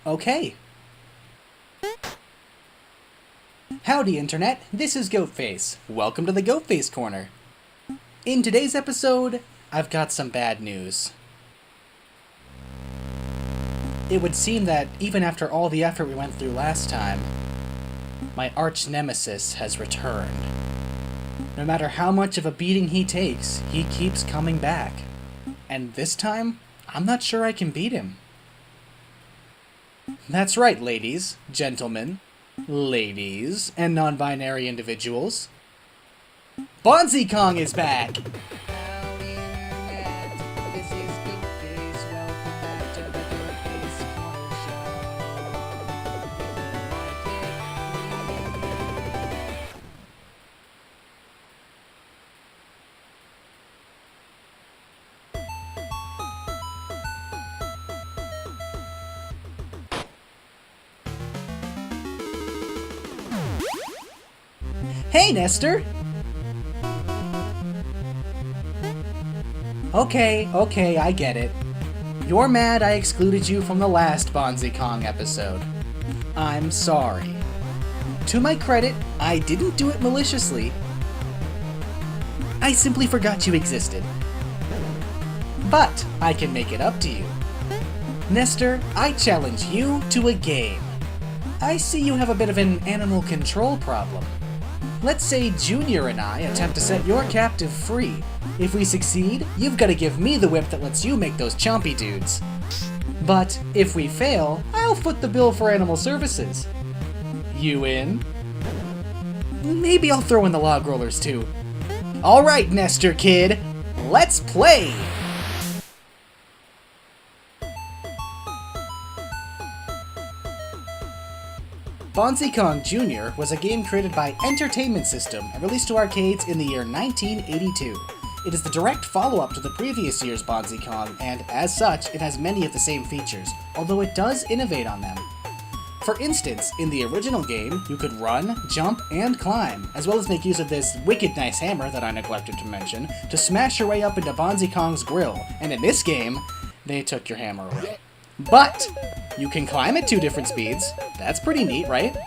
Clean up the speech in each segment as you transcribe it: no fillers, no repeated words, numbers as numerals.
Okay. Howdy Internet, this is Goatface. Welcome to the Goatface Corner. In today's episode, I've got some bad news. It would seem that even after all the effort we went through last time, my arch nemesis has returned. No matter how much of a beating he takes, he keeps coming back. And this time, I'm not sure I can beat him. That's right, ladies, gentlemen, ladies, and non-binary individuals. Bonzi Kong is back! Howdy, Internet. This is Goatface. Welcome back to the Goatface Corner show. Hey, Nestor! Okay, I get it. You're mad I excluded you from the last Bonzi Kong episode. I'm sorry. To my credit, I didn't do it maliciously. I simply forgot you existed. But I can make it up to you. Nestor, I challenge you to a game. I see you have a bit of an animal control problem. Let's say Junior and I attempt to set your captive free. If we succeed, you've got to give me the whip that lets you make those chompy dudes. But if we fail, I'll foot the bill for animal services. You in? Maybe I'll throw in the log rollers too. Alright, Nestor kid, let's play! Bonzi Kong Jr. was a game created by Entertainment System and released to arcades in the year 1982. It is the direct follow-up to the previous year's Bonzi Kong, and as such, it has many of the same features, although it does innovate on them. For instance, in the original game, you could run, jump, and climb, as well as make use of this wicked nice hammer that I neglected to mention, to smash your way up into Bonzi Kong's grill, and in this game, they took your hammer away. But you can climb at 2 different speeds. That's pretty neat, right?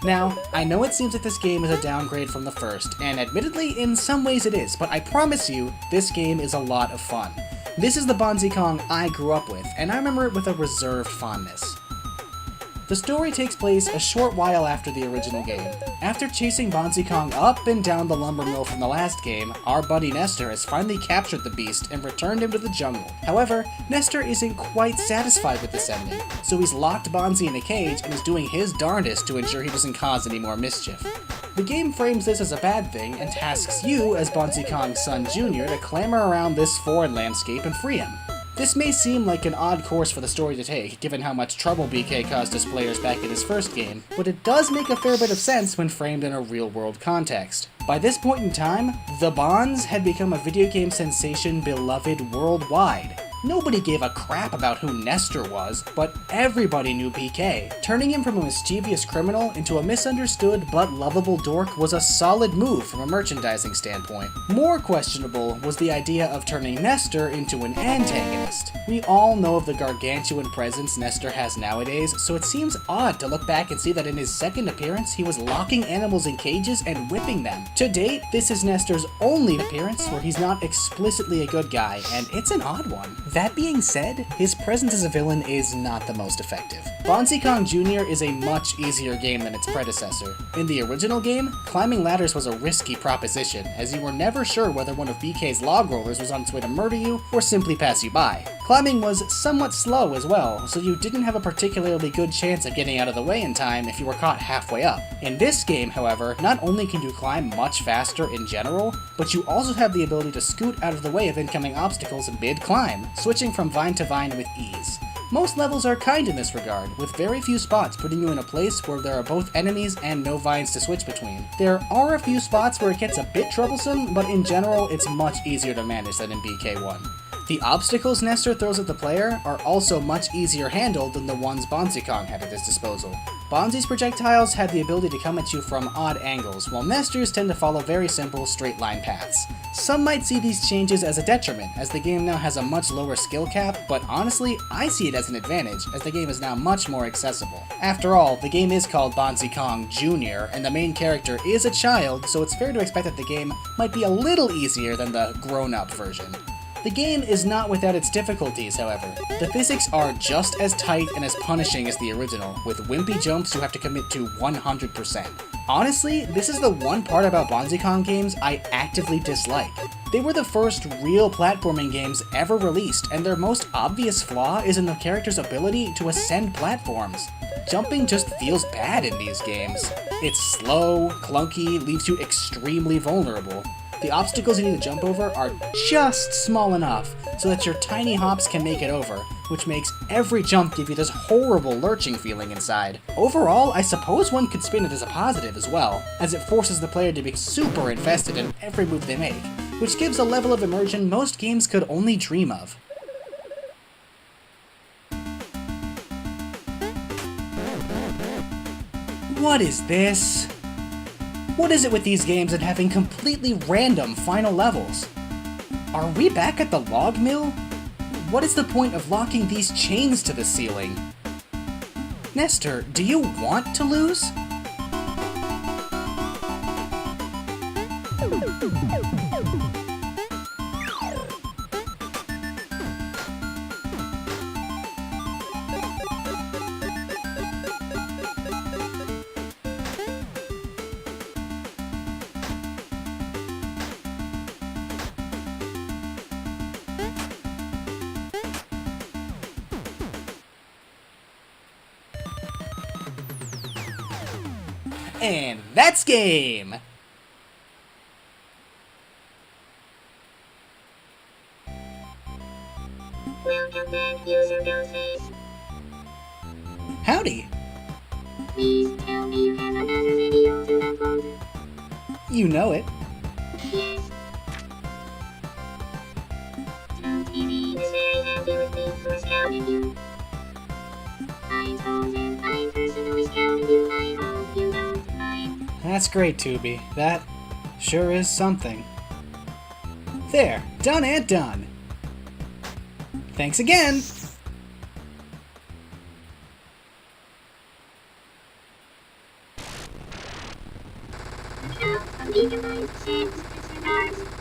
Now, I know it seems like this game is a downgrade from the first, and admittedly, in some ways it is, but I promise you, this game is a lot of fun. This is the Bonzi Kong I grew up with, and I remember it with a reserved fondness. The story takes place a short while after the original game. After chasing Bonzi Kong up and down the lumber mill from the last game, our buddy Nestor has finally captured the beast and returned him to the jungle. However, Nestor isn't quite satisfied with this ending, so he's locked Bonzi in a cage and is doing his darndest to ensure he doesn't cause any more mischief. The game frames this as a bad thing and tasks you, as Bonzi Kong's son Jr., to clamber around this foreign landscape and free him. This may seem like an odd course for the story to take, given how much trouble BK caused his players back in his first game, but it does make a fair bit of sense when framed in a real-world context. By this point in time, the Bonds had become a video game sensation beloved worldwide. Nobody gave a crap about who Nestor was, but everybody knew BK. Turning him from a mischievous criminal into a misunderstood but lovable dork was a solid move from a merchandising standpoint. More questionable was the idea of turning Nestor into an antagonist. We all know of the gargantuan presence Nestor has nowadays, so it seems odd to look back and see that in his second appearance he was locking animals in cages and whipping them. To date, this is Nestor's only appearance where he's not explicitly a good guy, and it's an odd one. That being said, his presence as a villain is not the most effective. Bonzi Kong Jr. is a much easier game than its predecessor. In the original game, climbing ladders was a risky proposition, as you were never sure whether one of BK's log rollers was on its way to murder you or simply pass you by. Climbing was somewhat slow as well, so you didn't have a particularly good chance of getting out of the way in time if you were caught halfway up. In this game, however, not only can you climb much faster in general, but you also have the ability to scoot out of the way of incoming obstacles mid-climb, switching from vine to vine with ease. Most levels are kind in this regard, with very few spots putting you in a place where there are both enemies and no vines to switch between. There are a few spots where it gets a bit troublesome, but in general it's much easier to manage than in BK1. The obstacles Nestor throws at the player are also much easier handled than the ones Bonzi Kong had at his disposal. Bonzi's projectiles had the ability to come at you from odd angles, while Nestor's tend to follow very simple, straight-line paths. Some might see these changes as a detriment, as the game now has a much lower skill cap, but honestly, I see it as an advantage, as the game is now much more accessible. After all, the game is called Bonzi Kong Jr., and the main character is a child, so it's fair to expect that the game might be a little easier than the grown-up version. The game is not without its difficulties, however. The physics are just as tight and as punishing as the original, with wimpy jumps you have to commit to 100%. Honestly, this is the one part about Bonzi Kong games I actively dislike. They were the first real platforming games ever released, and their most obvious flaw is in the character's ability to ascend platforms. Jumping just feels bad in these games. It's slow, clunky, leaves you extremely vulnerable. The obstacles you need to jump over are just small enough so that your tiny hops can make it over, which makes every jump give you this horrible lurching feeling inside. Overall, I suppose one could spin it as a positive as well, as it forces the player to be super invested in every move they make, which gives a level of immersion most games could only dream of. What is this? What is it with these games and having completely random final levels? Are we back at the log mill? What is the point of locking these chains to the ceiling? Nestor, do you want to lose? And that's game! Welcome back, user Ghostface. Howdy! Please tell me you have another video to upload. You know it. Yes. TV is very happy with me for scouting you. I told him I personally scouted you. I hope you don't mind. That's great, Tubi. That sure is something. There, done and done. Thanks again! A gigabyte sent its regards.